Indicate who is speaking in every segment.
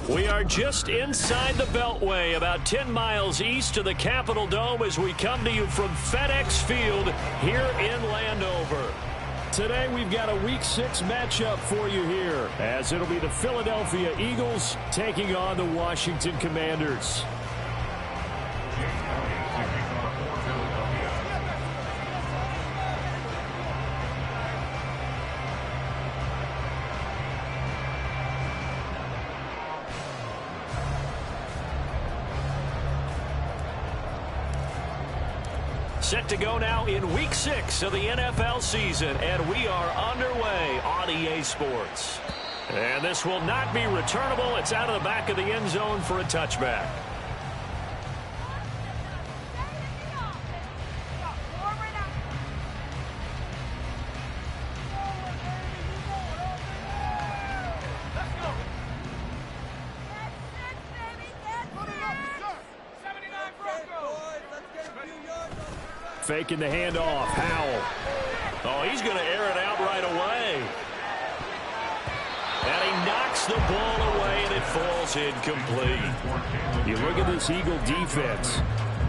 Speaker 1: We are just inside the Beltway, about 10 miles east of the Capitol Dome as we come to you from FedEx Field here in Landover. Today we've got a Week 6 matchup for you here, as it'll be the Philadelphia Eagles taking on the Washington Commanders. Set to go now in Week 6 of the NFL season, and we are underway on EA Sports. And this will not be returnable. It's out of the back of the end zone for a touchback. Faking the handoff. Howell. Oh, he's going to air it out right away. And he knocks the ball away, and it falls incomplete. You look at this Eagle defense.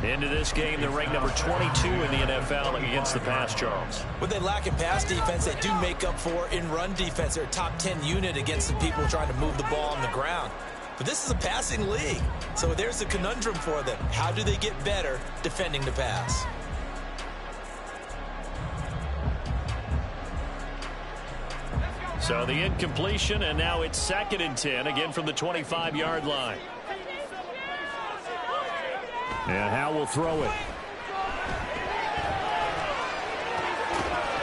Speaker 1: Into this game, they're ranked number 22 in the NFL against the pass, Charles.
Speaker 2: When they lack in pass defense, they do make up for in run defense. They're a top 10 unit against some people trying to move the ball on the ground. But this is a passing league, so there's a conundrum for them. How do they get better defending the pass?
Speaker 1: So the incompletion, and now it's 2nd and 10, again from the 25-yard line. And Howell will throw it.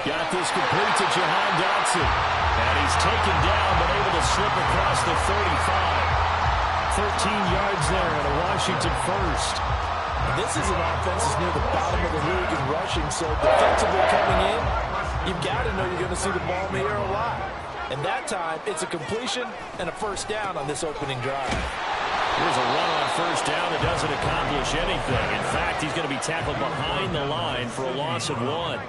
Speaker 1: Got this complete to Jahan Dotson. And he's taken down, but able to slip across the 35. 13 yards there, and a Washington first.
Speaker 2: This is an offense that's near the bottom of the league in rushing, so defensively coming in, you've got to know you're going to see the ball in the air a lot. And that time, it's a completion and a first down on this opening drive.
Speaker 1: Here's a run on first down that doesn't accomplish anything. In fact, he's going to be tackled behind the line for a loss of 1.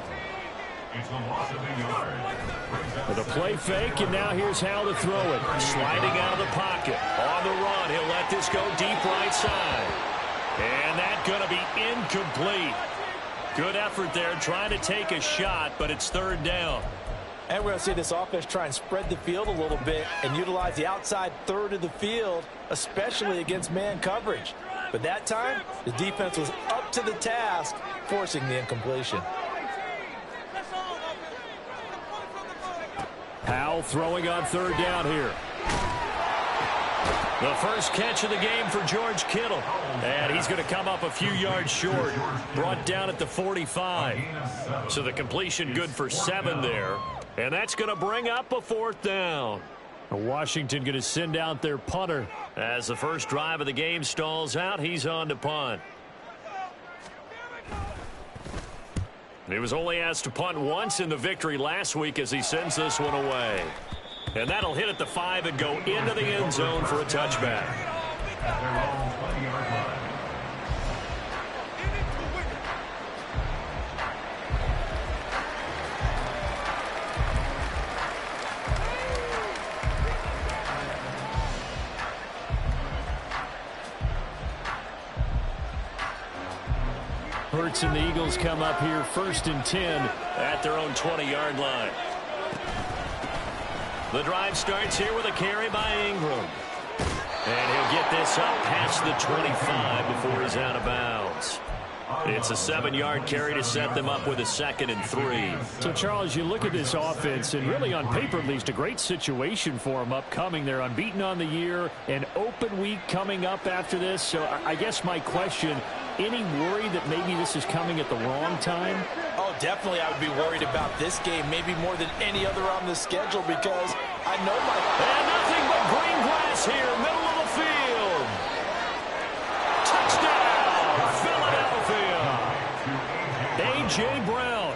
Speaker 1: With a play fake, and now here's how to throw it. Sliding out of the pocket. On the run, he'll let this go deep right side. And that's going to be incomplete. Good effort there, trying to take a shot, but it's 3rd down.
Speaker 2: And we're going to see this offense try and spread the field a little bit and utilize the outside third of the field, especially against man coverage. But that time, the defense was up to the task, forcing the incompletion.
Speaker 1: Howell throwing on 3rd down here. The first catch of the game for George Kittle. And he's going to come up a few yards short. Brought down at the 45. So the completion good for 7 there. And that's going to bring up a 4th down. Washington going to send out their punter. As the first drive of the game stalls out, he's on to punt. He was only asked to punt once in the victory last week as he sends this one away. And that'll hit at the 5 and go into the end zone for a touchback. Hurts and the Eagles come up here 1st and 10 at their own 20-yard line. The drive starts here with a carry by Ingram. And he'll get this up past the 25 before he's out of bounds. It's a 7-yard carry to set them up with a 2nd and 3. So, Charles, you look at this offense, and really on paper at least a great situation for them upcoming. They're unbeaten on the year, an open week coming up after this. So I guess my question, any worry that maybe this is coming at the wrong time?
Speaker 2: Oh, definitely I would be worried about this game, maybe more than any other on the schedule, because I know my...
Speaker 1: And nothing but green grass here, middle of the field. Touchdown, Philadelphia. A.J. Brown,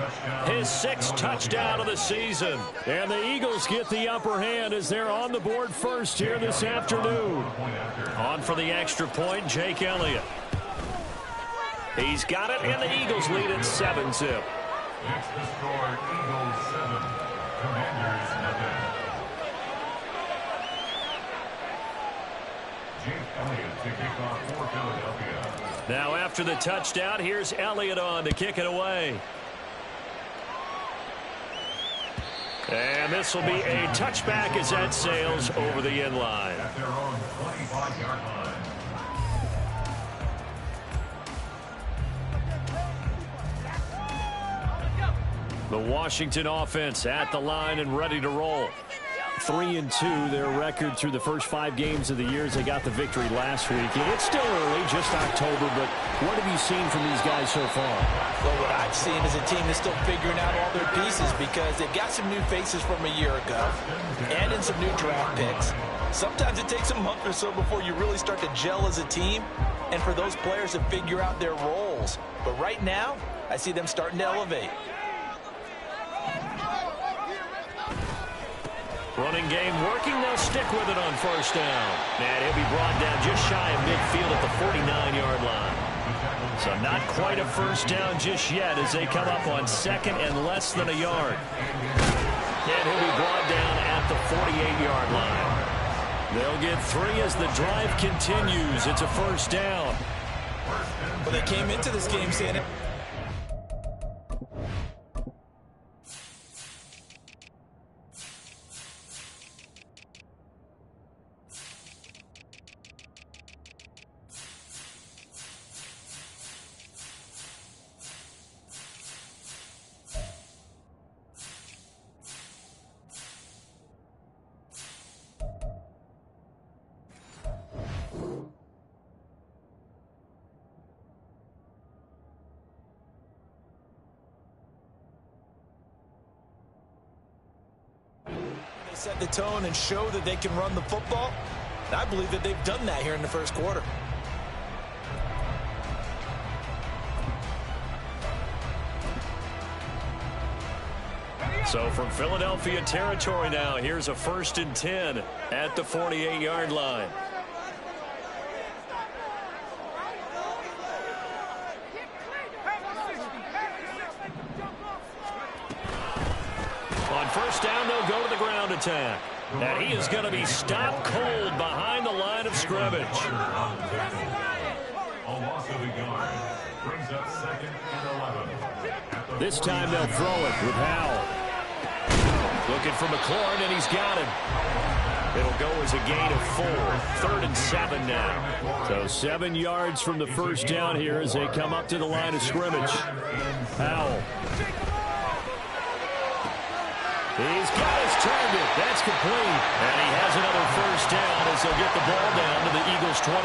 Speaker 1: his 6th touchdown of the season. And the Eagles get the upper hand as they're on the board first here this afternoon. On for the extra point, Jake Elliott. He's got it, and the Eagles lead at 7-zip.
Speaker 3: Next to score, Eagles 7, Commanders 0. Jake Elliott to kick off for Philadelphia.
Speaker 1: Now after the touchdown, here's Elliott on to kick it away. And this will be a touchback as that sails over the end line.
Speaker 3: At their own 25-yard line.
Speaker 1: The Washington offense at the line and ready to roll. 3-2, their record through the first 5 games of the year as they got the victory last week. And it's still early, just October, but what have you seen from these guys so far?
Speaker 2: Well, what I've seen is a team that's still figuring out all their pieces because they've got some new faces from a year ago and in some new draft picks. Sometimes it takes a month or so before you really start to gel as a team and for those players to figure out their roles. But right now, I see them starting to elevate.
Speaker 1: Running game working. They'll stick with it on first down. And he'll be brought down just shy of midfield at the 49-yard line. So not quite a first down just yet as they come up on second and less than a yard. And he'll be brought down at the 48-yard line. They'll get 3 as the drive continues. It's a first down.
Speaker 2: Well, they came into this game saying it. Set the tone and show that they can run the football. And I believe that they've done that here in the first quarter.
Speaker 1: So from Philadelphia territory now, here's a 1st and 10 at the 48-yard line. On first down, they'll go to the ground attack. And he is going to be stopped cold behind the line of scrimmage.
Speaker 3: A loss of a yard brings up 2nd and 11.
Speaker 1: This time they'll throw it with Howell. Looking for McLaurin, and he's got him. It'll go as a gain of 4. 3rd and 7 now. So 7 yards from the first down here as they come up to the line of scrimmage. Howell. He's got his target. That's complete. And he has another first down as they'll get the ball down to the Eagles' 21.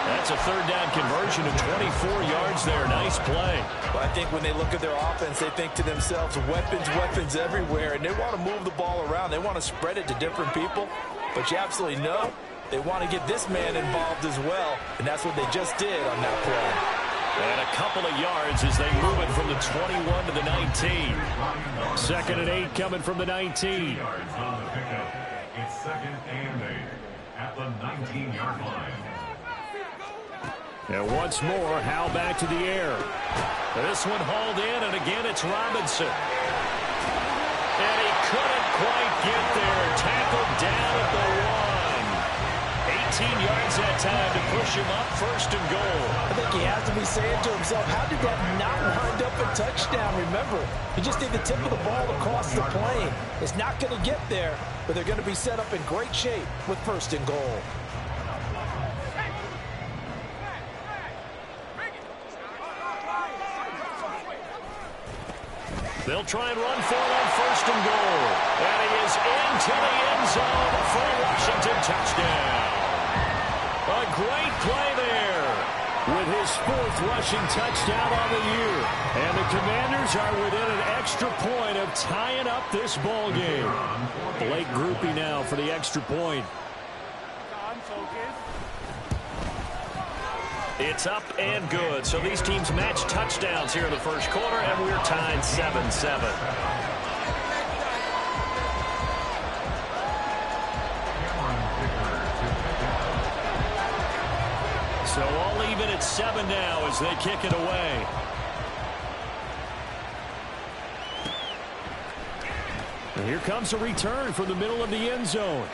Speaker 1: That's a 3rd down conversion of 24 yards there. Nice play.
Speaker 2: Well, I think when they look at their offense, they think to themselves, weapons everywhere, and they want to move the ball around. They want to spread it to different people. But you absolutely know they want to get this man involved as well, and that's what they just did on that play.
Speaker 1: And a couple of yards as they move it from the 21 to the 19. 2nd and 8 coming from the 19.
Speaker 3: Yards on the pickup. It's 2nd and 8 at the 19-yard line.
Speaker 1: And once more, Howell back to the air. This one hauled in, and again it's Robinson. And he couldn't quite get there. Tackled down at the 1. 18 yards that time to push him up, 1st and goal.
Speaker 2: I think he has to be saying to himself, how did that not wind up a touchdown? Remember, you just need the tip of the ball across the plane. It's not going to get there, but they're going to be set up in great shape with 1st and goal.
Speaker 1: They'll try and run for it on 1st and goal. And he is into the end zone for a Washington touchdown. A great play there with his 4th rushing touchdown on the year. And the Commanders are within an extra point of tying up this ball game. Blake Grupe now for the extra point. It's up and good. So these teams match touchdowns here in the first quarter, and we're tied 7-7. So all even at 7 now as they kick it away. And here comes a return from the middle of the end zone.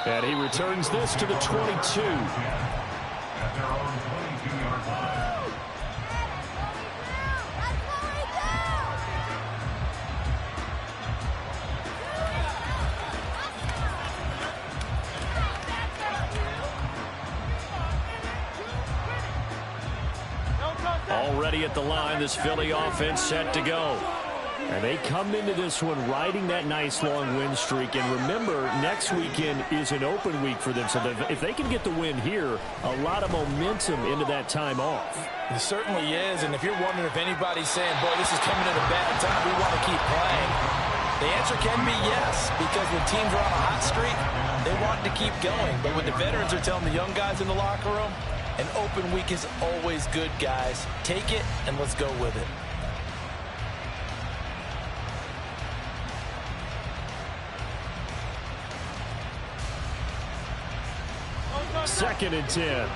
Speaker 1: And he returns this to the 22.
Speaker 3: At their own 22-yard line.
Speaker 1: Already at the line, this Philly offense set to go. And they come into this one riding that nice long win streak. And remember, next weekend is an open week for them. So if they can get the win here, a lot of momentum into that time off.
Speaker 2: It certainly is. And if you're wondering if anybody's saying, boy, this is coming at a bad time, we want to keep playing, the answer can be yes. Because when teams are on a hot streak, they want to keep going. But when the veterans are telling the young guys in the locker room, an open week is always good, guys. Take it and let's go with it.
Speaker 1: Second and 10.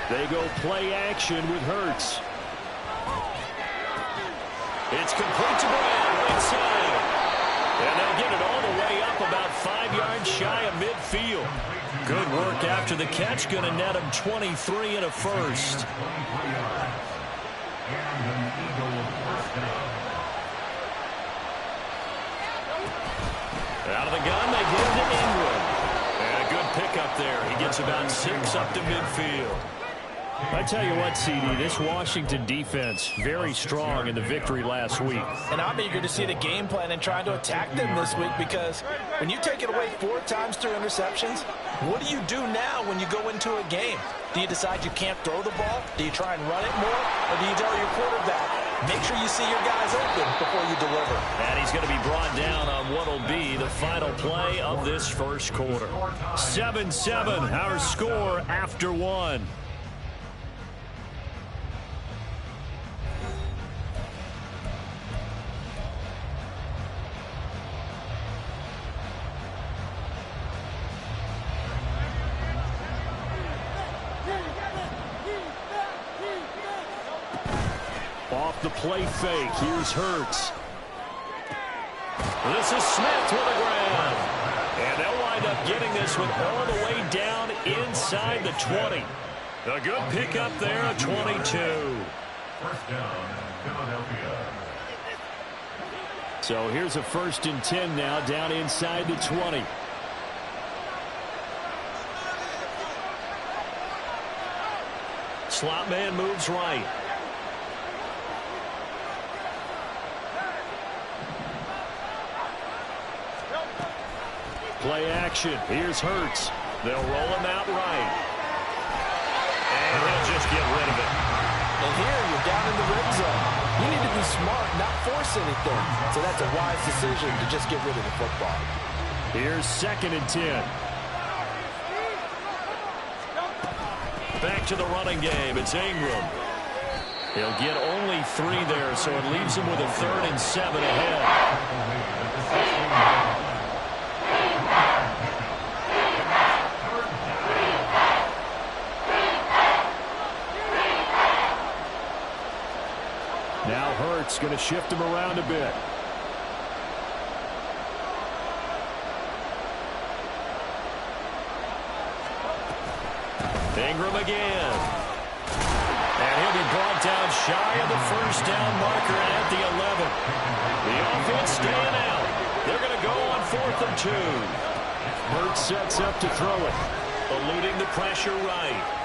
Speaker 1: They go play action with Hurts. It's complete to Brown, right side. And they'll get it all the way up about 5 yards shy of midfield. Good work after the catch. Going to net him 23 and a first. Out of the gun, they give it to Ingram. And a good pickup there. He gets about 6 up to midfield. I tell you what, CD, this Washington defense, very strong in the victory last week.
Speaker 2: And I'm eager to see the game plan and trying to attack them this week, because when you take it away 4 times through interceptions, what do you do now when you go into a game? Do you decide you can't throw the ball? Do you try and run it more? Or do you tell your quarterback, make sure you see your guys open before you deliver?
Speaker 1: And he's going to be brought down on what will be the final play of this first quarter. 7-7, our score after 1. Off the play fake, here's Hurts. This is Smith with the ground. And they'll wind up getting this one all the way down inside the 20. A good pickup there at 22.
Speaker 3: First down, Philadelphia.
Speaker 1: So here's a 1st and 10 now, down inside the 20. Slot man moves right. Play action. Here's Hurts. They'll roll him out right. And he'll just get rid of it.
Speaker 2: And here you're down in the red zone. You need to be smart, not force anything. So that's a wise decision to just get rid of the football.
Speaker 1: Here's 2nd and 10. Back to the running game. It's Ingram. He'll get only 3 there, so it leaves him with a 3rd and 7 ahead. Now Hurts going to shift him around a bit. Ingram again. And he'll be brought down shy of the first down marker at the 11. The offense staying out. They're going to go on 4th and 2. Hurts sets up to throw it. Eluding the pressure right.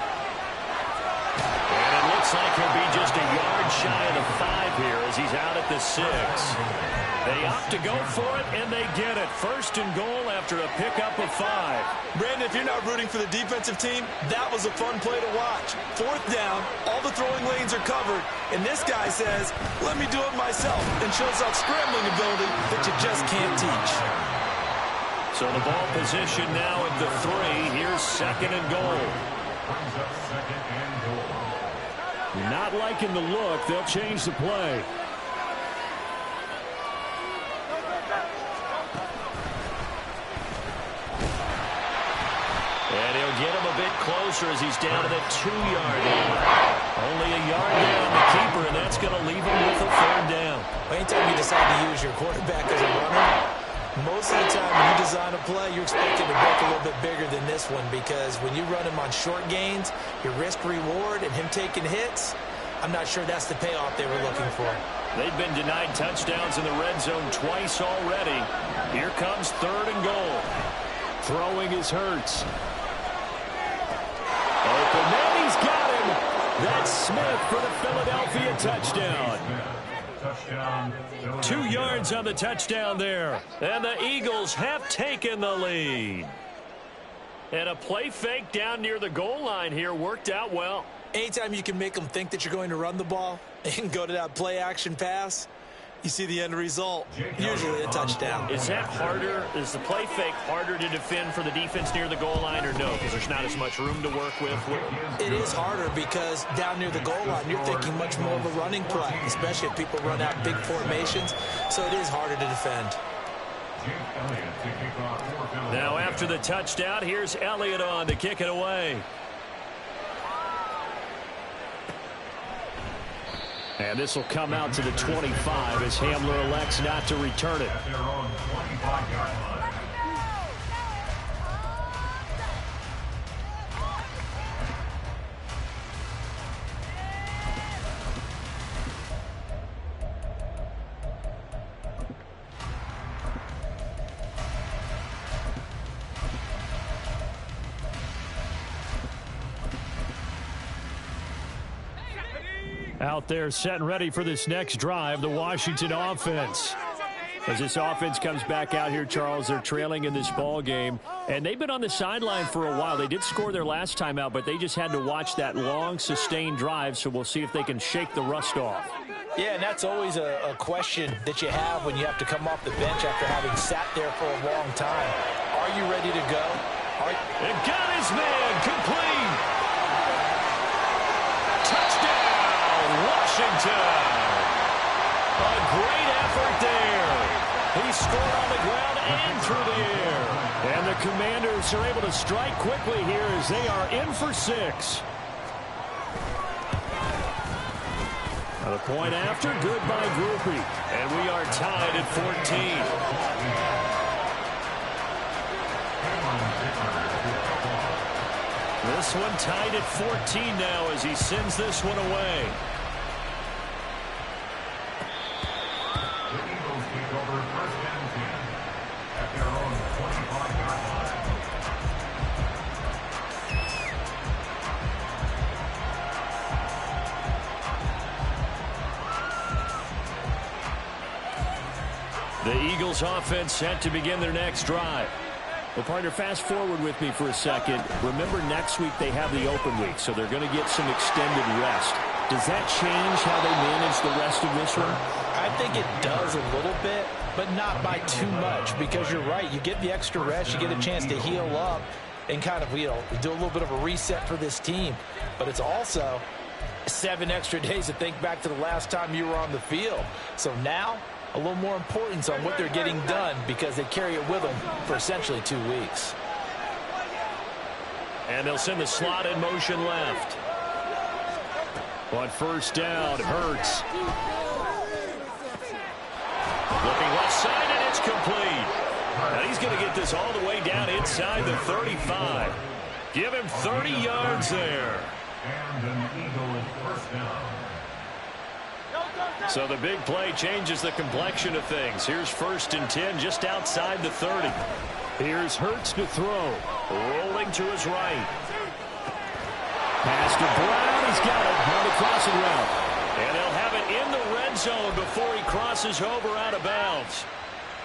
Speaker 1: And it looks like he'll be just a yard shy of the 5 here as he's out at the 6. They opt to go for it, and they get it. 1st and goal after a pickup of 5.
Speaker 2: Brandon, if you're not rooting for the defensive team, that was a fun play to watch. 4th down, all the throwing lanes are covered, and this guy says, let me do it myself, and shows off scrambling ability that you just can't teach.
Speaker 1: So the ball position now at the 3. Here's 2nd and goal.
Speaker 3: Brings up 2nd and goal.
Speaker 1: Not liking the look. They'll change the play. And he'll get him a bit closer as he's down to the 2-yard line. Only a yard there on the keeper, and that's going to leave him with a third down.
Speaker 2: Anytime you decide to use your quarterback as a runner, most of the time when you design a play, you're expected to break a little bit bigger than this one, because when you run him on short gains, your risk-reward and him taking hits, I'm not sure that's the payoff they were looking for.
Speaker 1: They've been denied touchdowns in the red zone twice already. Here comes 3rd and goal. Throwing is Hurts. Open man, he's got him. That's Smith for the Philadelphia touchdown. 2 yards on the touchdown there. And the Eagles have taken the lead. And a play fake down near the goal line here worked out well.
Speaker 2: Anytime you can make them think that you're going to run the ball and go to that play-action pass, you see the end result, usually a touchdown.
Speaker 1: Is that harder? Is the play fake harder to defend for the defense near the goal line, or no? Because there's not as much room to work with?
Speaker 2: It is harder because down near the goal line, you're thinking much more of a running play, especially if people run out big formations. So it is harder to defend.
Speaker 1: Now after the touchdown, here's Elliott on to kick it away. And this will come out to the 25 as Hamler elects not to return it. Out there set and ready for this next drive, the Washington offense. As this offense comes back out here, Charles, they're trailing in this ball game, and they've been on the sideline for a while. They did score their last time out, but they just had to watch that long, sustained drive, so we'll see if they can shake the rust off.
Speaker 2: Yeah, and that's always a question that you have when you have to come off the bench after having sat there for a long time. Are you ready to go?
Speaker 1: And got his man complete. Touchdown, Washington. A great effort there. He scored on the ground and through the air. And the Commanders are able to strike quickly here as they are in for 6. The point after, good by Grupe. And we are tied at 14. This one tied at 14 now as he sends this one away.
Speaker 3: The Eagles take over 1st and 10 at their own 25-yard line.
Speaker 1: The Eagles offense set to begin their next drive. Well, partner, fast forward with me for a second. Remember, next week they have the open week, so they're going to get some extended rest. Does that change how they manage the rest of this one?
Speaker 2: I think it does a little bit, but not by too much, because you're right. You get the extra rest, you get a chance to heal up and kind of, do a little bit of a reset for this team. But it's also 7 extra days to think back to the last time you were on the field. So now, a little more importance on what they're getting done because they carry it with them for essentially 2 weeks.
Speaker 1: And they'll send the slot in motion left. On 1st down, Hurts. Looking left side, and it's complete. Now he's going to get this all the way down inside the 35. Give him 30 yards there.
Speaker 3: And an Eagle 1st down.
Speaker 1: So the big play changes the complexion of things. Here's 1st and 10 just outside the 30. Here's Hurts to throw. Rolling to his right. Pass to Brown. He's got it on the crossing route. And they'll have it in the red zone before he crosses over out of bounds.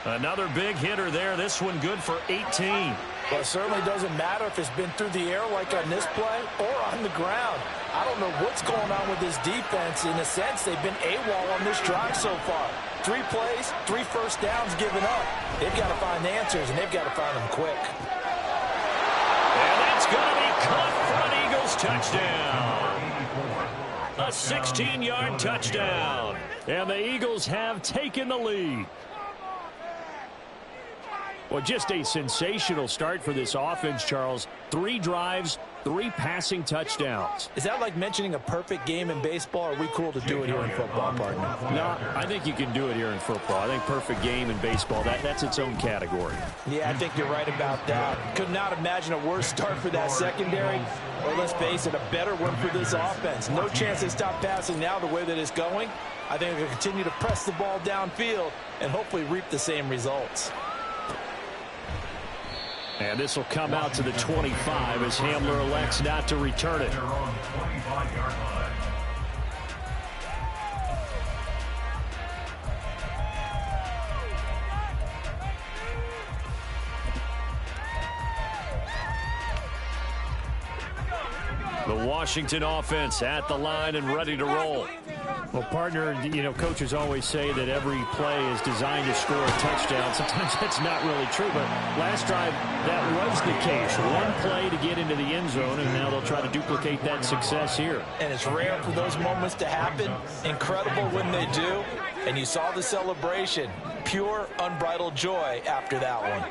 Speaker 1: Another big hitter there. This one good for 18.
Speaker 2: Well, it certainly doesn't matter if it's been through the air like on this play or on the ground. I don't know what's going on with this defense. In a sense, they've been AWOL on this drive so far. 3 plays, 3 first downs given up. They've got to find answers, and they've got to find them quick.
Speaker 1: And that's going to be caught for an Eagles touchdown. A 16-yard touchdown. And the Eagles have taken the lead. Well, just a sensational start for this offense, Charles. 3 drives, 3 passing touchdowns.
Speaker 2: Is that like mentioning a perfect game in baseball, or are we cool to do it here in football, partner?
Speaker 1: No, I think you can do it here in football. I think perfect game in baseball, that's its own category.
Speaker 2: Yeah, I think you're right about that. Could not imagine a worse start for that secondary, or let's face it, a better one for this offense. No chance they stop passing now the way that it's going. I think they'll continue to press the ball downfield and hopefully reap the same results.
Speaker 1: And this will come out to the 25 as Hamler elects not to return it.
Speaker 3: Their own 25-yard line.
Speaker 1: The Washington offense at the line and ready to roll. Well, partner, coaches always say that every play is designed to score a touchdown. Sometimes that's not really true, but last drive, that was the case. One play to get into the end zone, and now they'll try to duplicate that success here.
Speaker 2: And it's rare for those moments to happen. Incredible when they do. And you saw the celebration. Pure, unbridled joy after that one.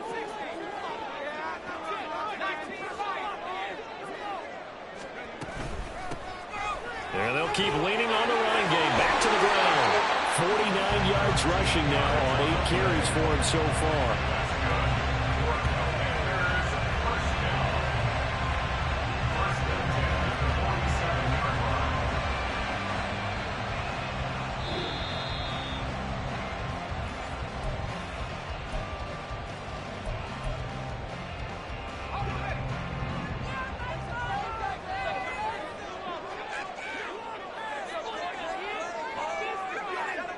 Speaker 1: And they'll keep leaning on the running game. Back to the ground. 49 yards rushing now on 8 carries for him so far.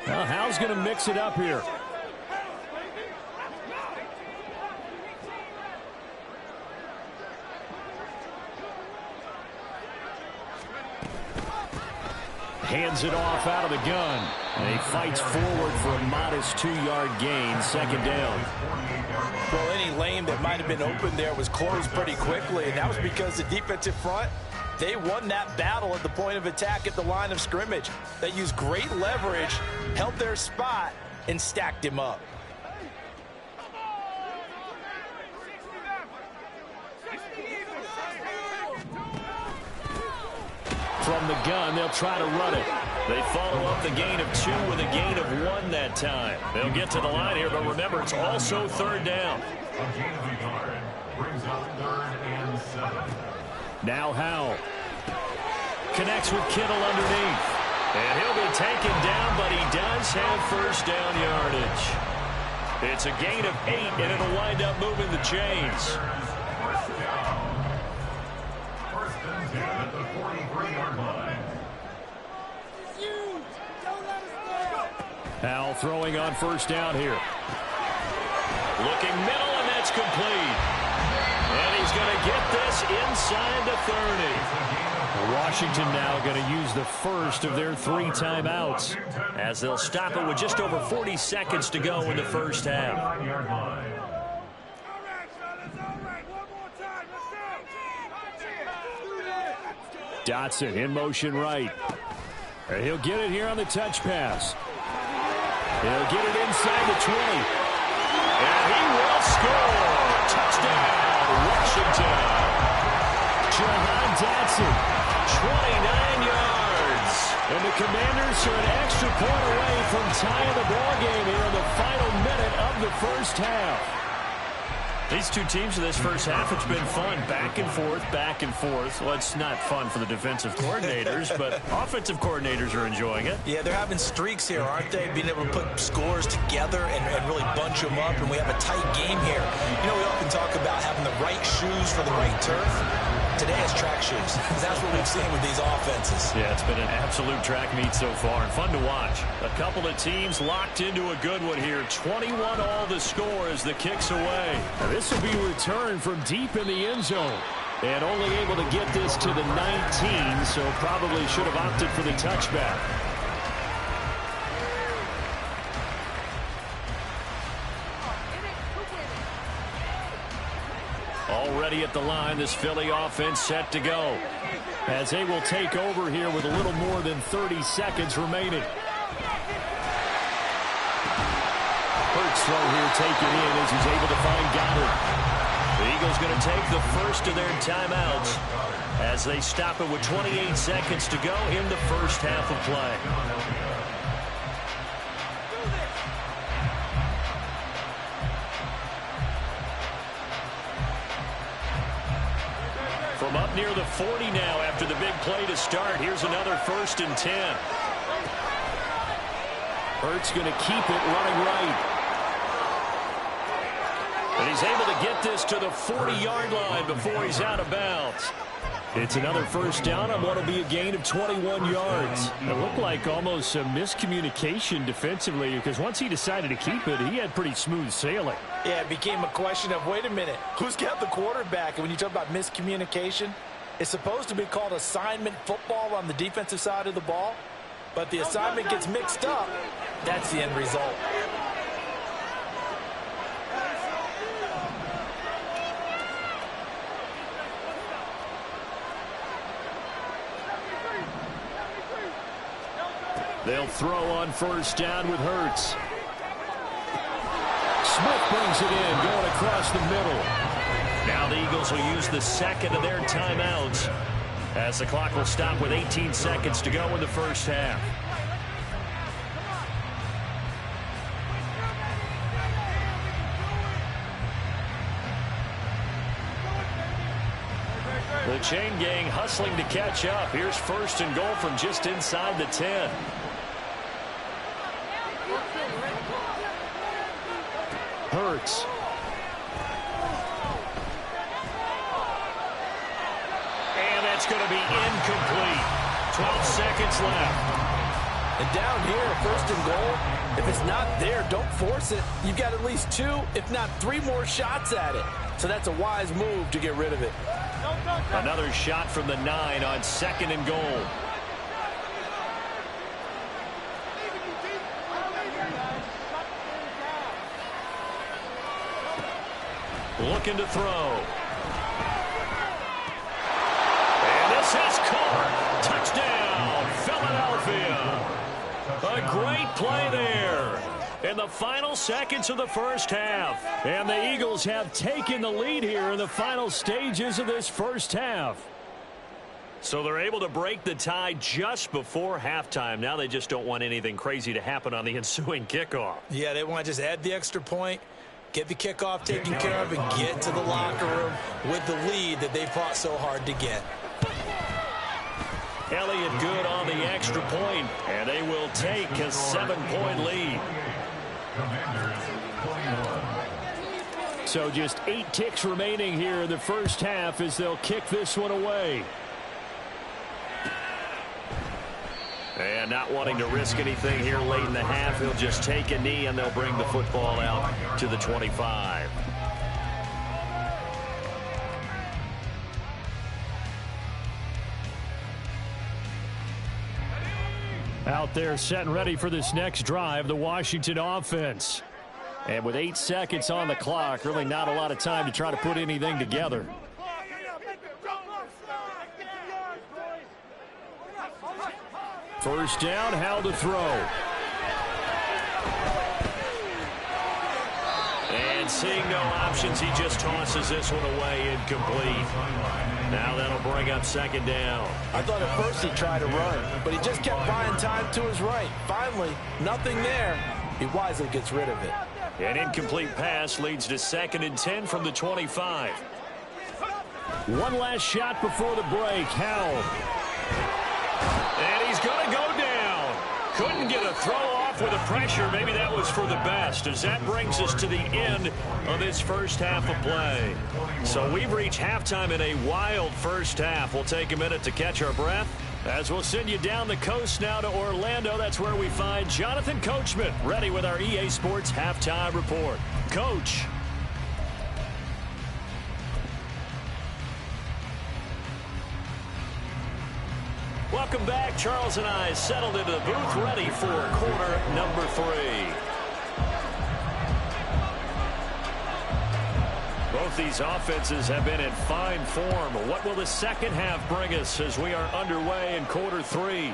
Speaker 1: Well, Hal's going to mix it up here. Hands it off out of the gun. And he fights forward for a modest 2-yard gain, second down.
Speaker 2: Well, any lane that might have been open there was closed pretty quickly, and that was because the defensive front, they won that battle at the point of attack at the line of scrimmage. They used great leverage, held their spot, and stacked him up.
Speaker 1: From the gun, they'll try to run it. They follow up the gain of 2 with a gain of 1 that time. They'll get to the line here, but remember, it's also third down.
Speaker 3: A gain of a yard brings up 3rd and 7.
Speaker 1: Now Howell connects with Kittle underneath. And he'll be taken down, but he does have first down yardage. It's a gain of 8, and it'll wind up moving the chains.
Speaker 3: First down. 1st and 10 at the 43-yard line.
Speaker 1: Howell throwing on first down here. Looking middle, and that's complete. And he's going to get this inside the 30. Washington now going to use the first of their 3 timeouts as they'll stop it with just over 40 seconds to go in the first half. Dotson in motion right. And he'll get it here on the touch pass. He'll get it inside the 20. And he will score. Touchdown, Washington. Jahan Dotson, 29 yards. And the Commanders are an extra point away from tying the ball game here in the final minute of the first half. These two teams in this first half, it's been fun. Back and forth, back and forth. Well, it's not fun for the defensive coordinators, but offensive coordinators are enjoying it.
Speaker 2: Yeah, they're having streaks here, aren't they? Being able to put scores together and really bunch them up, and we have a tight game here. You know, we often talk about having the right shoes for the right turf. Today it's track shoes. That's what we've seen with these offenses.
Speaker 1: Yeah, it's been an absolute track meet so far and fun to watch. A couple of teams locked into a good one here. 21 all the score as the kick's away. Now, this will be returned from deep in the end zone. And only able to get this to the 19, so probably should have opted for the touchback. Already at the line, this Philly offense set to go. As they will take over here with a little more than 30 seconds remaining. Hurts throw here taken in as he's able to find Goddard. The Eagles going to take the first of their timeouts as they stop it with 28 seconds to go in the first half of play. From up near the 40 now after the big play to start. Here's another 1st and 10. Hurts going to keep it running right. And he's able to get this to the 40-yard line before he's out of bounds. It's another 1st down on what will be a gain of 21 yards. It looked like almost a miscommunication defensively because once he decided to keep it, he had pretty smooth sailing.
Speaker 2: Yeah, it became a question of, wait a minute, who's got the quarterback? And when you talk about miscommunication, it's supposed to be called assignment football on the defensive side of the ball. But the assignment gets mixed up. That's the end result.
Speaker 1: They'll throw on 1st down with Hurts. Smith brings it in, going across the middle. Now the Eagles will use the 2nd of their timeouts as the clock will stop with 18 seconds to go in the first half. The chain gang hustling to catch up. Here's 1st and goal from just inside the 10. Hurts. And that's going to be incomplete. 12 seconds left.
Speaker 2: And down here, 1st and goal, if it's not there, don't force it. You've got at least 2, if not 3 more shots at it. So that's a wise move to get rid of it.
Speaker 1: Another shot from the 9 on 2nd and goal. Looking to throw. And this has caught. Touchdown, Philadelphia. A great play there in the final seconds of the first half. And the Eagles have taken the lead here in the final stages of this first half. So they're able to break the tie just before halftime. Now they just don't want anything crazy to happen on the ensuing kickoff.
Speaker 2: Yeah, they want to just add the extra point, get the kickoff taken care of, and get to the locker room with the lead that they fought so hard to get.
Speaker 1: Elliott good on the extra point, and they will take a 7-point lead. So just 8 ticks remaining here in the first half as they'll kick this one away. And not wanting to risk anything here late in the half, he'll just take a knee and they'll bring the football out to the 25. Out there set and ready for this next drive, the Washington offense. And with 8 seconds on the clock, really not a lot of time to try to put anything together. First down, how to throw. And seeing no options, he just tosses this one away, incomplete. Now that'll bring up 2nd down.
Speaker 2: I thought at first he tried to run, but he just kept buying time to his right. Finally, nothing there. He wisely gets rid of it.
Speaker 1: An incomplete pass leads to 2nd and 10 from the 25. One last shot before the break. Howell. And he's going to go down. Couldn't get a throw off with the pressure. Maybe that was for the best, as that brings us to the end of this first half of play. So we've reached halftime in a wild first half. We'll take a minute to catch our breath as we'll send you down the coast now to Orlando. That's where we find Jonathan Coachman ready with our EA Sports Halftime Report. Coach. Welcome back. Charles and I settled into the booth ready for quarter number 3. Both these offenses have been in fine form. What will the second half bring us as we are underway in quarter 3?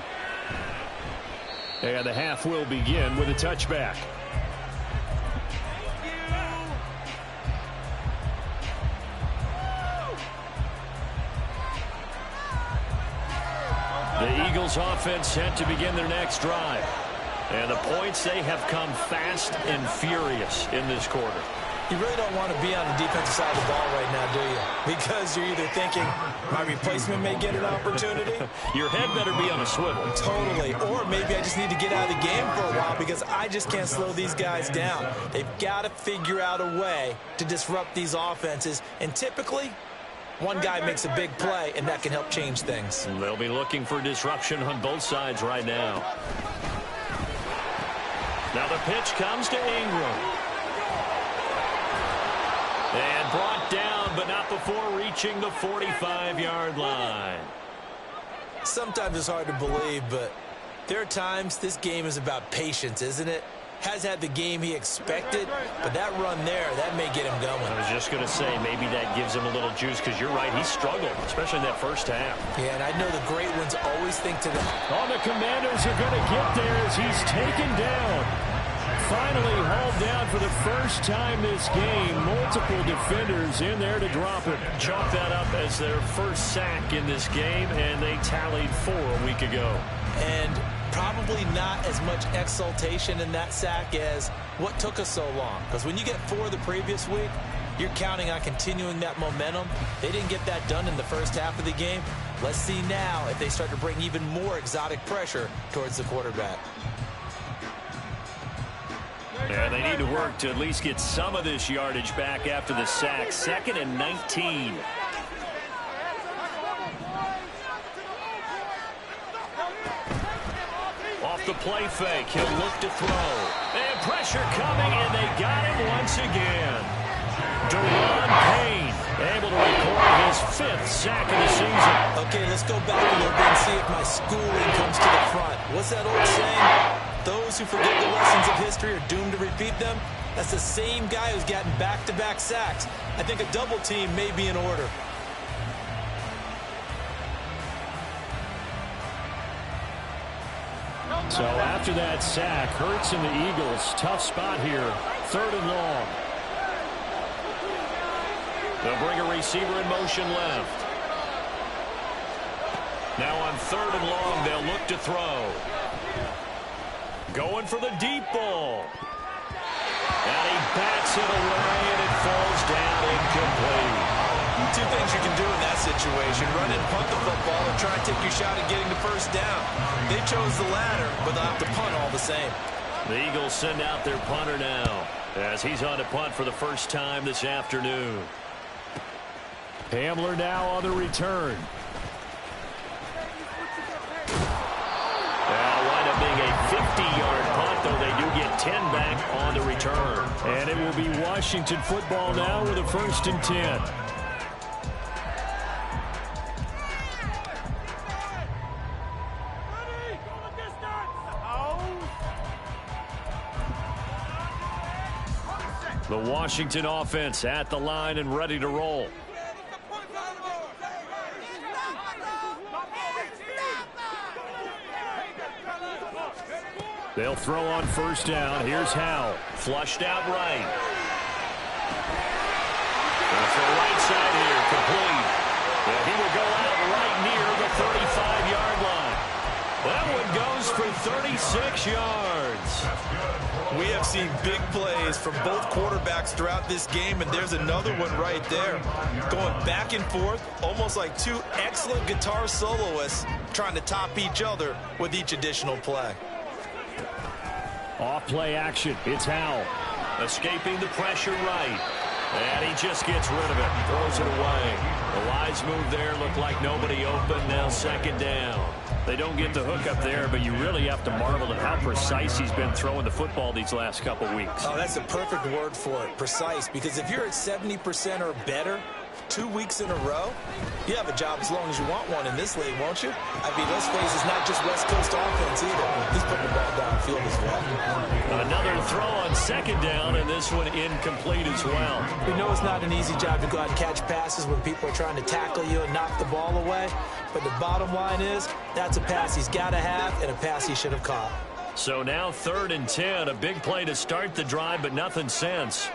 Speaker 1: And the half will begin with a touchback. Eagles offense set to begin their next drive. And the points, they have come fast and furious in this quarter.
Speaker 2: You really don't want to be on the defensive side of the ball right now, do you? Because you're either thinking, my replacement may get an opportunity.
Speaker 1: Your head better be on a swivel.
Speaker 2: Totally. Or maybe I just need to get out of the game for a while because I just can't slow these guys down. They've got to figure out a way to disrupt these offenses. And typically, one guy makes a big play, and that can help change things.
Speaker 1: They'll be looking for disruption on both sides right now. Now the pitch comes to Ingram. And brought down, but not before reaching the 45-yard line.
Speaker 2: Sometimes it's hard to believe, but there are times this game is about patience, isn't it? Has had the game he expected, but that run there, that may get him going.
Speaker 1: I was just going to say, maybe that gives him a little juice, because you're right, he struggled, especially in that first half.
Speaker 2: Yeah, and I know the great ones always think to them.
Speaker 1: Oh, the Commanders are going to get there as he's taken down. Finally hauled down for the first time this game. Multiple defenders in there to drop him. Chalk that up as their first sack in this game, and they tallied 4 a week ago.
Speaker 2: And probably not as much exultation in that sack as what took us so long. Because when you get 4 the previous week, you're counting on continuing that momentum. They didn't get that done in the first half of the game. Let's see now if they start to bring even more exotic pressure towards the quarterback.
Speaker 1: Yeah, they need to work to at least get some of this yardage back after the sack. 2nd and 19. Off the play fake, he'll look to throw. And pressure coming, and they got him once again. Deron Payne able to record his 5th sack of the season.
Speaker 2: Okay, let's go back a little bit and see if my schooling comes to the front. What's that old saying? Those who forget the lessons of history are doomed to repeat them. That's the same guy who's gotten back-to-back sacks. I think a double team may be in order.
Speaker 1: So after that sack, Hurts and the Eagles, tough spot here. 3rd and long. They'll bring a receiver in motion left. Now on 3rd and long, they'll look to throw. Going for the deep ball. And he bats it away, and it falls down incomplete.
Speaker 2: 2 things you can do in that situation. Run and punt the football or try and take your shot at getting the first down. They chose the latter, but they'll have to punt all the same.
Speaker 1: The Eagles send out their punter now as he's on to punt for the first time this afternoon. Hamler now on the return. That'll wind up being a 50-yard punt, though they do get 10 back on the return. And it will be Washington football now with a 1st and 10. The Washington offense at the line and ready to roll. They'll throw on 1st down. Here's Howell. Flushed out right. And for the right side here, complete. And he will go out right near the 35-yard line. That one goes for 36 yards.
Speaker 2: We have seen big plays from both quarterbacks throughout this game, and there's another one right there. Going back and forth, almost like 2 excellent guitar soloists trying to top each other with each additional play.
Speaker 1: Off play action. It's Howell. Escaping the pressure right. And he just gets rid of it. Throws it away. The wise move there. Looked like nobody open. Now 2nd down. They don't get the hook up there, but you really have to marvel at how precise he's been throwing the football these last couple weeks.
Speaker 2: Oh, that's the perfect word for it, precise, because if you're at 70% or better 2 weeks in a row, you have a job as long as you want one in this league, won't you? I mean, let's face it's not just West Coast offense either. He's putting the ball downfield as well.
Speaker 1: Another throw on 2nd down, and this one incomplete as well.
Speaker 2: We know it's not an easy job to go out and catch passes when people are trying to tackle you and knock the ball away, but the bottom line is that's a pass he's got to have and a pass he should have caught.
Speaker 1: So now 3rd and 10, a big play to start the drive, but nothing since.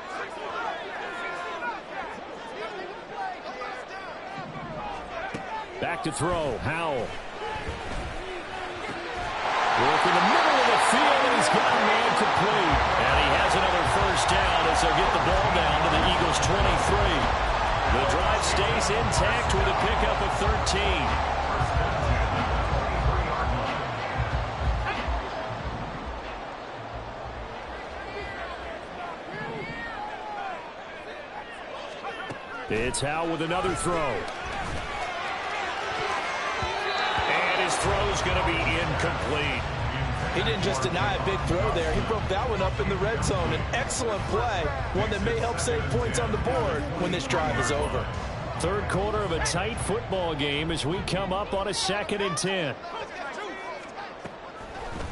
Speaker 1: Back to throw, Howell. Working the middle of the field, and he's got a man complete. And he has another first down as they'll get the ball down to the Eagles' 23. The drive stays intact with a pickup of 13. It's Howell with another throw. And his throw's going to be incomplete.
Speaker 2: He didn't just deny a big throw there. He broke that one up in the red zone. An excellent play, one that may help save points on the board when this drive is over.
Speaker 1: Third quarter of a tight football game as we come up on a 2nd and 10.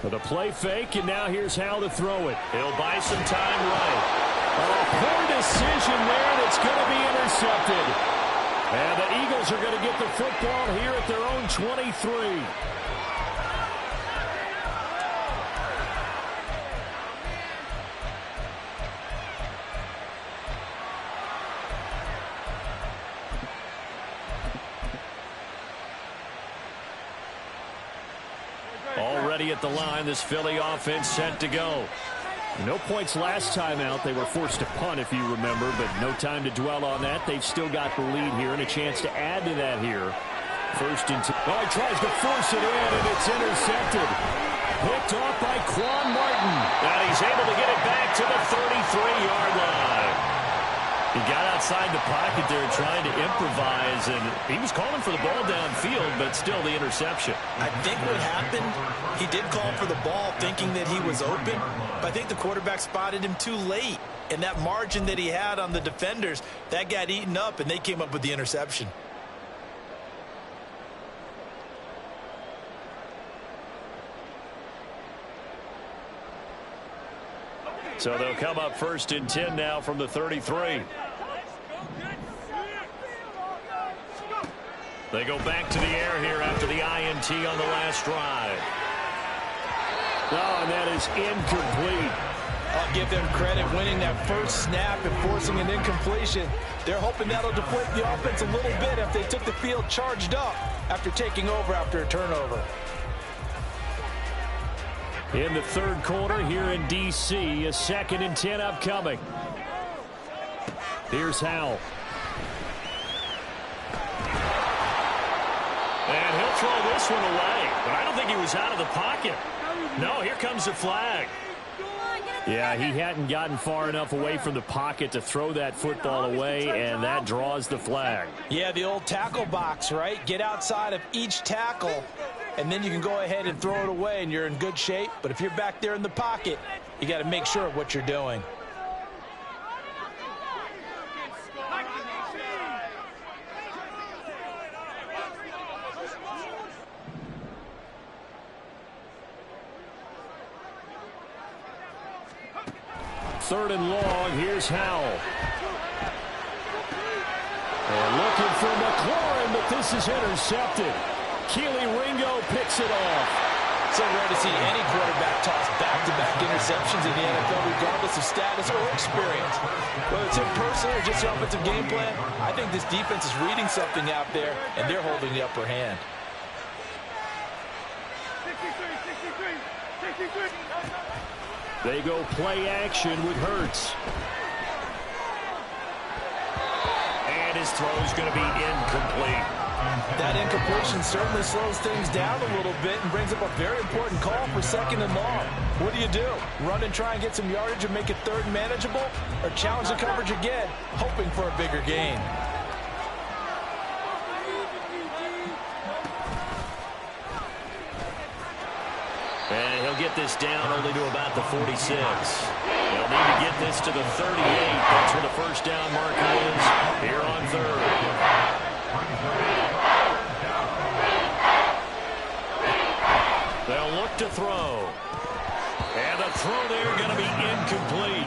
Speaker 1: With a play fake, and now here's Howell to throw it. He'll buy some time right. A poor decision there that's going to be intercepted. And the Eagles are going to get the football here at their own 23. Already at the line, this Philly offense set to go. No points last time out. They were forced to punt, if you remember, but no time to dwell on that. They've still got the lead here and a chance to add to that here. First and 2. Oh, he tries to force it in, and it's intercepted. Picked off by Quan Martin. And he's able to get it back to the 33-yard line. He got outside the pocket there trying to improvise, and he was calling for the ball downfield, but still the interception.
Speaker 2: I think what happened, he did call for the ball thinking that he was open, but I think the quarterback spotted him too late. And that margin that he had on the defenders, that got eaten up, and they came up with the interception.
Speaker 1: So they'll come up 1st and 10 now from the 33. They go back to the air here after the INT on the last drive. Oh, and that is incomplete.
Speaker 2: I'll give them credit winning that first snap and forcing an incompletion. They're hoping that'll deflate the offense a little bit if they took the field charged up after taking over after a turnover.
Speaker 1: In the third quarter here in D.C., a 2nd and 10 upcoming. Here's Howell. And he'll throw this one away, but I don't think he was out of the pocket. No, here comes the flag. Yeah, he hadn't gotten far enough away from the pocket to throw that football away, and that draws the flag.
Speaker 2: Yeah, the old tackle box, right? Get outside of each tackle, and then you can go ahead and throw it away, and you're in good shape. But if you're back there in the pocket, you got to make sure of what you're doing.
Speaker 1: Third and long, here's Howell. And looking for McLaurin, but this is intercepted. Keely Ringo picks it off.
Speaker 2: So rare to see any quarterback toss back-to-back interceptions in the NFL, regardless of status or experience. Whether it's in person or just the offensive game plan, I think this defense is reading something out there, and they're holding the upper hand.
Speaker 1: They go play action with Hurts. And his throw's going to be incomplete.
Speaker 2: That incompletion certainly slows things down a little bit and brings up a very important call for 2nd and long. What do? Run and try and get some yardage and make it 3rd and manageable? Or challenge the coverage again, hoping for a bigger gain?
Speaker 1: And he'll get this down only to about the 46. They'll need to get this to the 38. That's where the first down marker is here on 3rd. They'll look to throw. And the throw there going to be incomplete.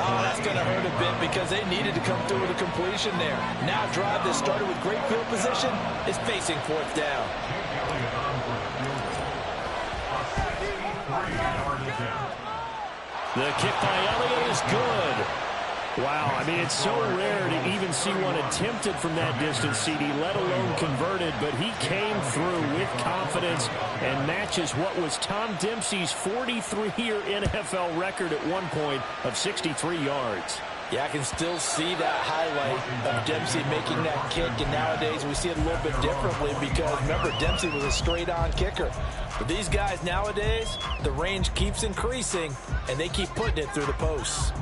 Speaker 2: Oh, that's going to hurt a bit because they needed to come through with a completion there. Now drive that started with great field position is facing 4th down.
Speaker 1: The kick by Elliott is good. Wow, I mean, it's so rare to even see one attempted from that distance, CD, let alone converted, but he came through with confidence and matches what was Tom Dempsey's 43-year NFL record at one point of 63 yards.
Speaker 2: Yeah, I can still see that highlight of Dempsey making that kick, and nowadays we see it a little bit differently because, remember, Dempsey was a straight-on kicker. But these guys nowadays, the range keeps increasing, and they keep putting it through the posts.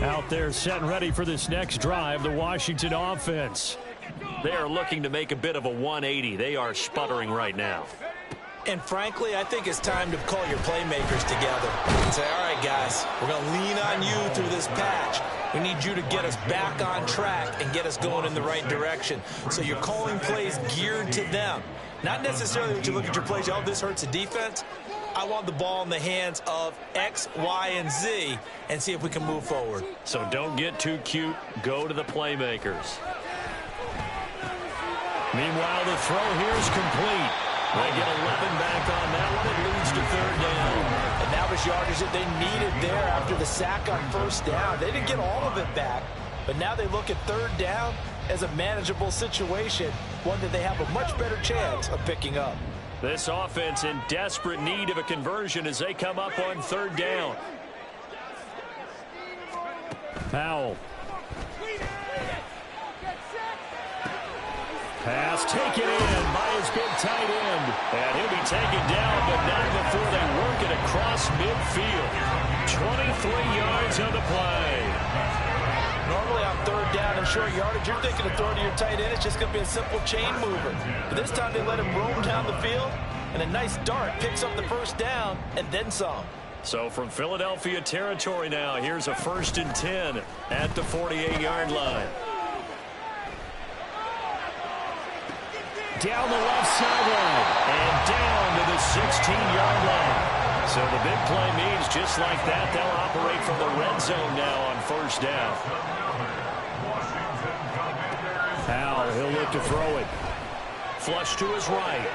Speaker 1: Out there set and ready for this next drive, the Washington offense. They are looking to make a bit of a 180. They are sputtering right now.
Speaker 2: And frankly, I think it's time to call your playmakers together and say, all right, guys, we're going to lean on you through this patch. We need you to get us back on track and get us going in the right direction. So you're calling plays geared to them. Not necessarily that you look at your plays, oh, this hurts the defense. I want the ball in the hands of X, Y, and Z and see if we can move forward.
Speaker 1: So don't get too cute. Go to the playmakers. Meanwhile, the throw here is complete. They get 11 back on that one. It leads to third down.
Speaker 2: And that was yardage that they needed there after the sack on first down. They didn't get all of it back, but now they look at third down as a manageable situation, one that they have a much better chance of picking up.
Speaker 1: This offense in desperate need of a conversion as they come up on third down. Powell. Pass taken in by his big tight end. And he'll be taken down, but not before they work it across midfield. 23 yards on the play.
Speaker 2: Normally on third down and short yardage, you're thinking of throwing to your tight end. It's just going to be a simple chain mover. But this time they let him roam down the field, and a nice dart picks up the first down and then some.
Speaker 1: So from Philadelphia territory now, here's a 1st and 10 at the 48-yard line. Down the left sideline and down to the 16-yard line. So the big play means just like that, they'll operate from the red zone now on first down. Powell, he'll look to throw it. Flush to his right.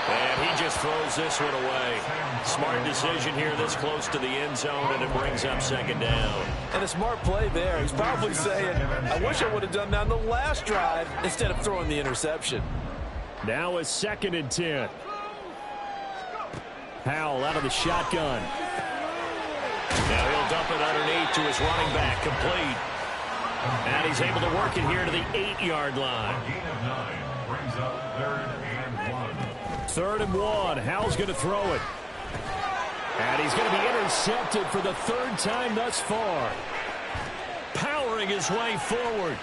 Speaker 1: And he just throws this one away. Smart decision here this close to the end zone, and it brings up second down.
Speaker 2: And a smart play there. He's probably saying, I wish I would have done that on the last drive instead of throwing the interception.
Speaker 1: Now a 2nd and 10. Powell out of the shotgun. Now he'll dump it underneath to his running back, complete. And he's able to work it here to the 8-yard line.
Speaker 3: Gain of 9 brings up 3rd and 1.
Speaker 1: 3rd and 1. Howell's going to throw it. And he's going to be intercepted for the 3rd time thus far. Powering his way forward.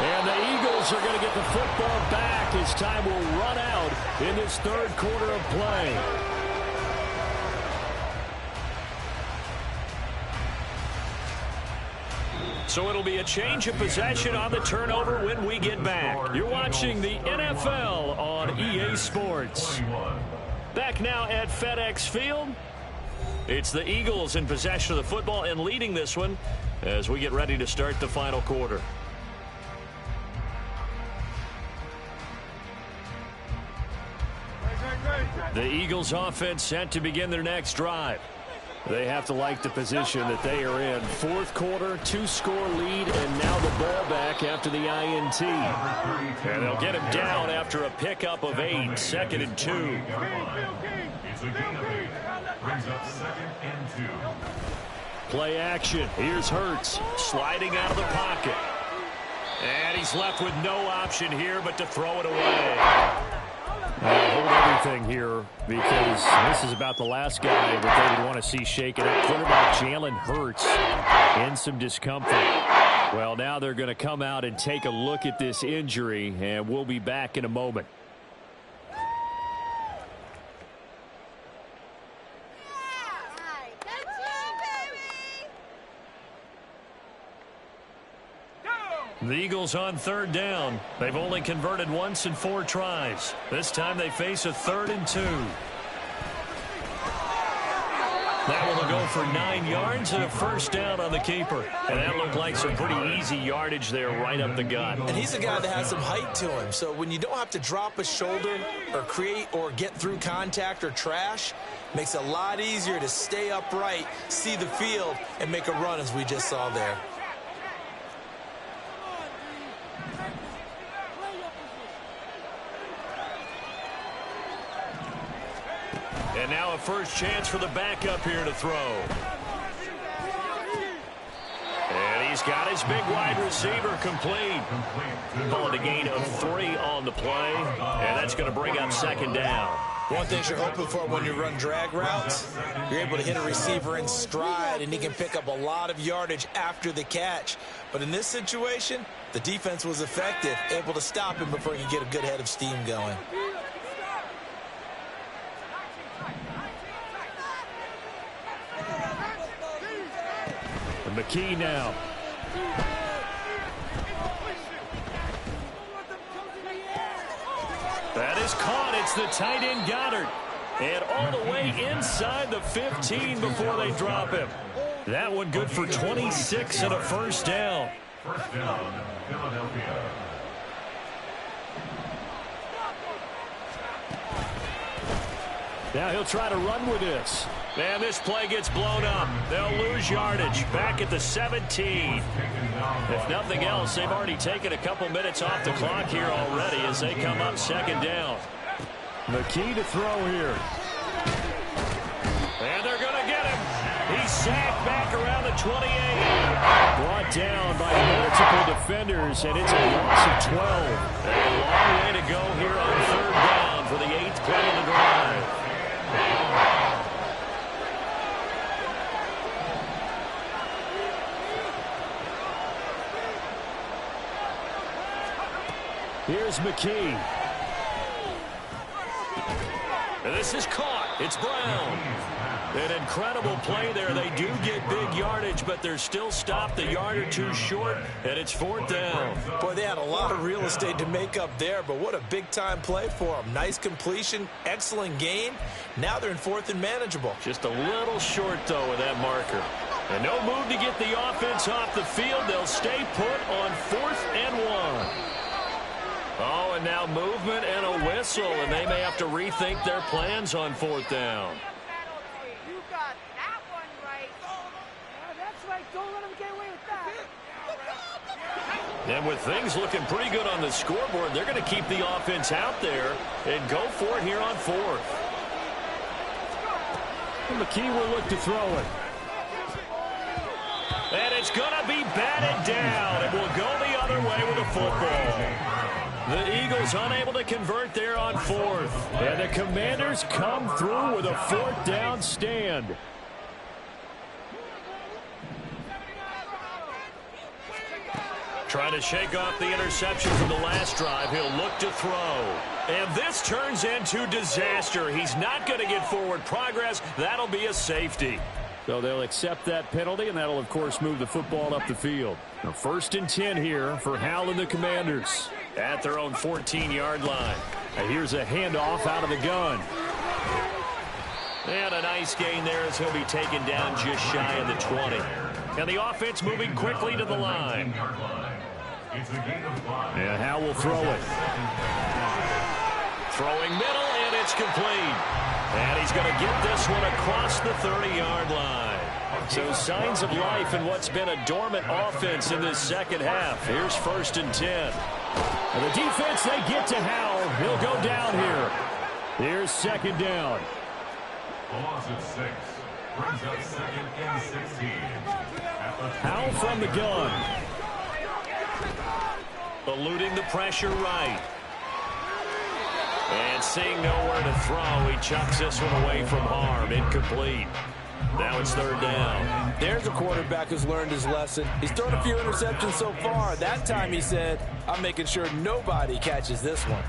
Speaker 1: And the Eagles are going to get the football back as time will run out in this 3rd quarter of play. So it'll be a change of possession on the turnover when we get back. You're watching the NFL on EA Sports. Back now at FedEx Field. It's the Eagles in possession of the football and leading this one as we get ready to start the final quarter. The Eagles offense set to begin their next drive. They have to like the position that they are in. 4th quarter, 2-score lead, and now the ball back after the INT. And they'll get him down after a pickup of 8, 2nd and 2.
Speaker 3: It's a gain of 8. Brings up 2nd and 2.
Speaker 1: Play action. Here's Hurts sliding out of the pocket. And he's left with no option here but to throw it away. Hold everything here because this is about the last guy that they would want to see shaken up. Quarterback Jalen Hurts in some discomfort. Well, now they're going to come out and take a look at this injury, and we'll be back in a moment. The Eagles on 3rd down. They've only converted once in 4 tries. This time they face a 3rd and 2. That one will go for 9 yards and a first down on the keeper. And that looked like some pretty easy yardage there right up the gut.
Speaker 2: And he's a guy that has some height to him. So when you don't have to drop a shoulder or create or get through contact or trash, makes it a lot easier to stay upright, see the field, and make a run as we just saw there.
Speaker 1: And now a first chance for the backup here to throw. And he's got his big wide receiver complete. Calling a gain of 3 on the play. And that's going to bring up second down.
Speaker 2: One thing you're hoping for when you run drag routes, you're able to hit a receiver in stride, and he can pick up a lot of yardage after the catch. But in this situation, the defense was effective, able to stop him before he could get a good head of steam going.
Speaker 1: And McKee now. That is caught. It's the tight end Goddard. And all the way inside the 15 before they drop him. That one good for 26 and a first down.
Speaker 3: First down, Philadelphia.
Speaker 1: Now he'll try to run with this. And this play gets blown up. They'll lose yardage back at the 17. If nothing else, they've already taken a couple minutes off the clock here already as they come up second down. McKee to throw here. And they're going to get him. He's sacked back around the 28. Brought down by multiple defenders, and it's a loss of 12. A long way to go here on third down for the 8th play of the drive. Here's McKee. And this is caught. It's Brown. An incredible play there. They do get big yardage, but they're still stopped a yard or two short, and it's fourth down.
Speaker 2: Boy, they had a lot of real estate to make up there, but what a big-time play for them. Nice completion, excellent gain. Now they're in fourth and manageable.
Speaker 1: Just a little short, though, with that marker. And no move to get the offense off the field. They'll stay put on 4th and 1. Oh, and now movement and a whistle, and they may have to rethink their plans on 4th down.
Speaker 4: You got that one right. That's right. Don't let him get away with that.
Speaker 1: And with things looking pretty good on the scoreboard, they're going to keep the offense out there and go for it here on 4th. And McKee will look to throw it. And it's going to be batted down. It will go the other way with the football. The Eagles unable to convert there on 4th. And the Commanders come through with a 4th down stand. Trying to shake off the interception from the last drive. He'll look to throw. And this turns into disaster. He's not going to get forward progress. That'll be a safety. So they'll accept that penalty, and that'll, of course, move the football up the field. Now, 1st and 10 here for Howell and the Commanders at their own 14-yard line. And here's a handoff out of the gun. And a nice gain there as he'll be taken down just shy of the 20. And the offense moving quickly to the line. And Howell will throw it. Throwing middle, and it's complete. And he's going to get this one across the 30-yard line. So signs of life in what's been a dormant offense in this second half. Here's 1st and 10. And the defense, they get to Howell. He'll go down here. Here's second down.
Speaker 3: A loss of 6 brings up 2nd and 16.
Speaker 1: Howell from the gun. Eluding the pressure right. And seeing nowhere to throw, he chucks this one away from harm. Incomplete. Now it's 3rd down.
Speaker 2: There's a quarterback who's learned his lesson. He's thrown a few interceptions so far. That time he said, I'm making sure nobody catches this one.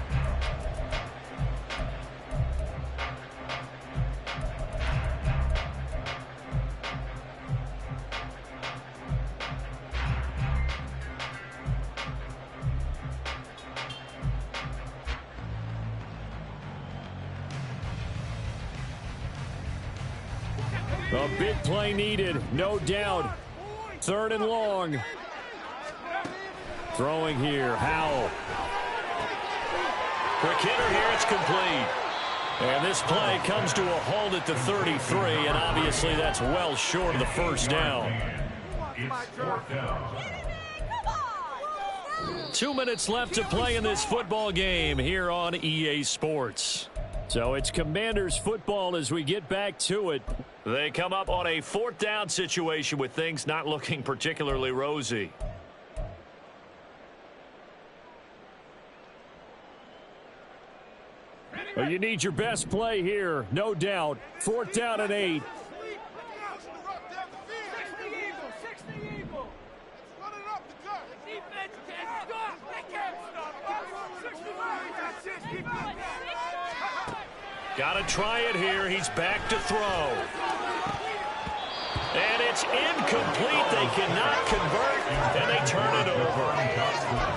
Speaker 5: A big play needed, no doubt. 3rd and long. Throwing here, Howell.
Speaker 1: Quick hitter here, it's complete. And this play comes to a halt at the 33, and obviously that's well short of the first down.
Speaker 3: It's 4th down.
Speaker 1: 2 minutes left to play in this football game here on EA Sports.
Speaker 5: So it's Commanders football as we get back to it.
Speaker 1: They come up on a 4th down situation with things not looking particularly rosy.
Speaker 5: Well, you need your best play here, no doubt. 4th down and 8.
Speaker 1: Got to try it here. He's back to throw. And it's incomplete. They cannot convert, and they turn it over.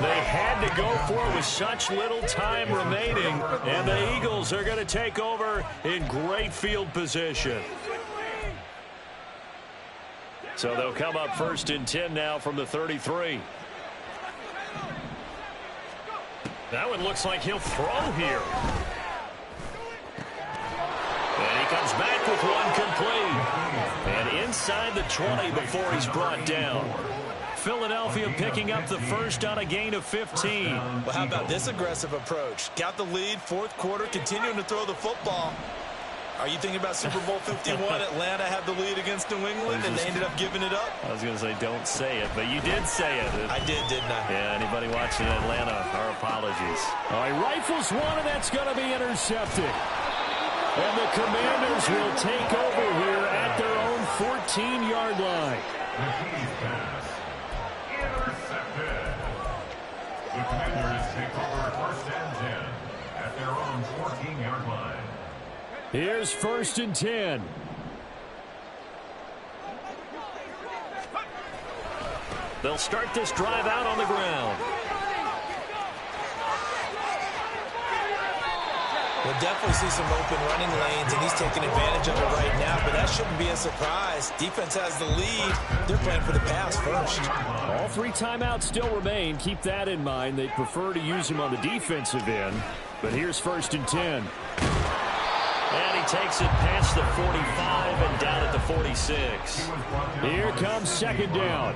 Speaker 1: They had to go for it with such little time remaining, and the Eagles are going to take over in great field position. So they'll come up 1st and 10 now from the 33. That one looks like he'll throw here. And he comes back with one complete. And inside the 20 before he's brought down. Philadelphia picking up the first on a gain of 15.
Speaker 2: Well, how about this aggressive approach? Got the lead, 4th quarter, continuing to throw the football. Are you thinking about Super Bowl 51? Atlanta had the lead against New England, and they ended up giving it up?
Speaker 1: I was going to say don't say it, but you did say it.
Speaker 2: I did, didn't I?
Speaker 1: Yeah, anybody watching Atlanta, our apologies.
Speaker 5: All right, rifles one, and that's going to be intercepted. And the Commanders will take over here at their own 14-yard line.
Speaker 3: McKee's pass. Intercepted. The Commanders take over 1st and 10 at their own 14-yard line.
Speaker 5: Here's 1st and 10.
Speaker 1: They'll start this drive out on the ground.
Speaker 2: We'll definitely see some open running lanes, and he's taking advantage of it right now, but that shouldn't be a surprise. Defense has the lead. They're playing for the pass first.
Speaker 5: All 3 timeouts still remain. Keep that in mind. They prefer to use them on the defensive end. But here's 1st and 10.
Speaker 1: And he takes it past the 45 and down at the 46.
Speaker 5: Here comes 2nd down.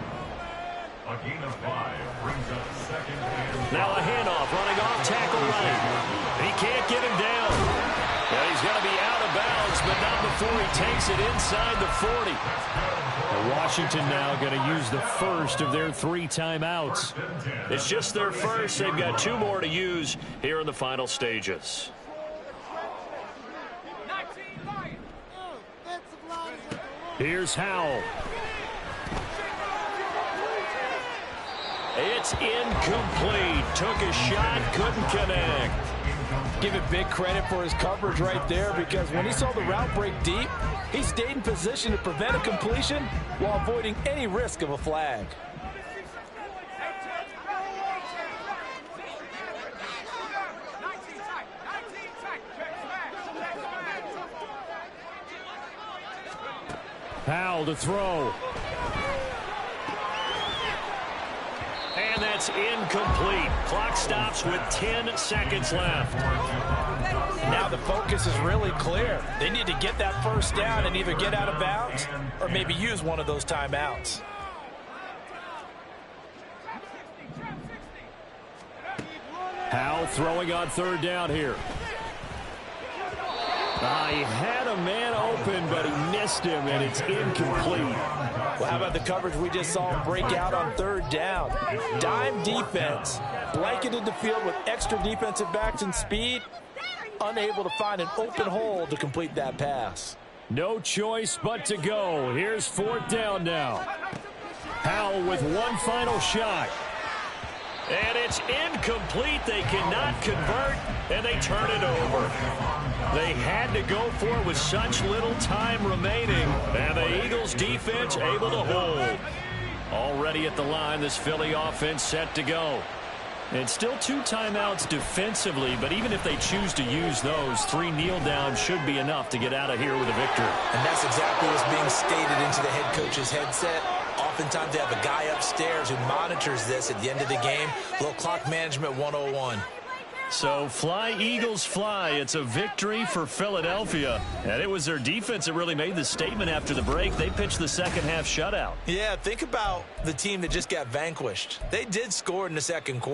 Speaker 3: A gain of 5 brings up 2nd and...
Speaker 1: Now a handoff running off tackle right. He can't get him down. Well, he's going to be out of bounds, but not before he takes it inside the 40.
Speaker 5: Washington now going to use the first of their 3 timeouts.
Speaker 1: It's just their first. They've got 2 more to use here in the final stages.
Speaker 5: Here's Howell.
Speaker 1: It's incomplete. Took a shot, couldn't connect.
Speaker 2: Give it big credit for his coverage right there, because when he saw the route break deep, he stayed in position to prevent a completion while avoiding any risk of a flag.
Speaker 5: Howell to throw.
Speaker 1: And that's incomplete. Clock stops with 10 seconds left.
Speaker 2: Now the focus is really clear. They need to get that first down and either get out of bounds or maybe use one of those timeouts.
Speaker 5: Howell throwing on 3rd down here. He had a man open, but he missed him, and it's incomplete.
Speaker 2: Well, how about the coverage we just saw him break out on 3rd down? Dime defense, blanketed the field with extra defensive backs and speed, unable to find an open hole to complete that pass.
Speaker 5: No choice but to go. Here's 4th down now. Howell with one final shot.
Speaker 1: And it's incomplete. They cannot convert, and they turn it over. They had to go for it with such little time remaining, and the Eagles defense able to hold. Already at the line, this Philly offense set to go.
Speaker 5: And still 2 timeouts defensively, but even if they choose to use those, 3 kneel downs should be enough to get out of here with a victory.
Speaker 2: And that's exactly what's being stated into the head coach's headset. Oftentimes they have a guy upstairs who monitors this at the end of the game. Little clock management 101.
Speaker 5: So fly, Eagles, fly. It's a victory for Philadelphia. And it was their defense that really made the statement after the break. They pitched the second half shutout.
Speaker 2: Yeah, think about the team that just got vanquished. They did score in the second quarter.